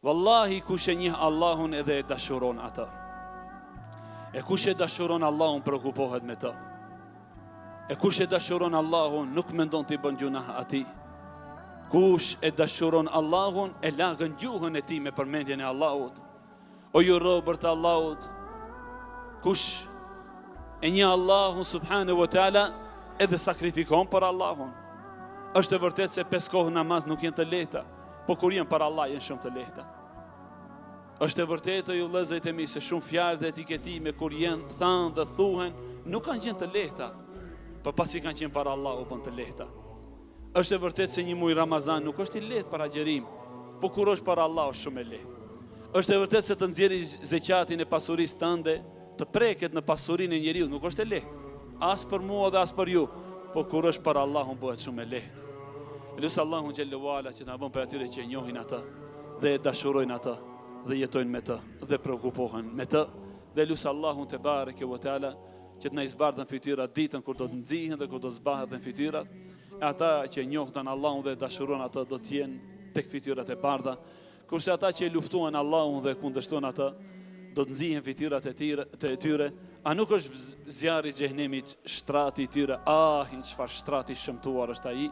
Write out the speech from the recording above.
Wallahi kush e njeh Allahun edhe e dashuron atë. E kush e dashuron Allahun prekupohet me të. E kush e dashuron Allahun nuk mendon t'i bën gjunah atij. Kush e dashuron Allahun e lagën gjuhën e tij me përmendjen e Allahut. O ju robër të Allahut, kush e njeh Allahun subhanahu wa taala edhe sakrifikon për Allahun. Është e vërtetë se 5 kohë namaz nuk janë të lehta, po kur janë për Allah janë shumë të lehta. Është e vërtetë ju vëllezërit e mi se shumë fjalë dhe etiketime kur janë thënë dhe thuhen nuk kanë qenë të lehta, por pasi kanë qenë për Allah u bën të lehta. Është e vërtetë se një muaj Ramazan nuk është i lehtë për agjerim, po kur është për Allah është shumë e lehtë. Është e vërtetë se të nxjerrësh zekatin e pasurisë tënde, të preket në pasurinë e njeriu nuk është e lehtë. As për mua dhe as për ju, po kur është për Allahun bëhet shumë e lehtë. Lusë Allahun xhallahu ala që na bën për atyre që e njohin atë dhe e dashurojnë atë dhe jetojnë me të dhe prekupohen me të. Dhe lusë Allahun te bareke ve teala që të na zbardhën fytyrat ditën kur do të nxihen dhe kur do zbahen fytyrat. E ata që e njohin Allahun dhe dashurojnë atë do të jenë tek fytyrat e bardha, kurse ata që e luftuan Allahun dhe kundërshtojnë atë do të nxihen fytyrat e tyre. A nuk është zjarri i xhenemit shtrati i tyre? Çfarë shtrati shëmtuar është ai?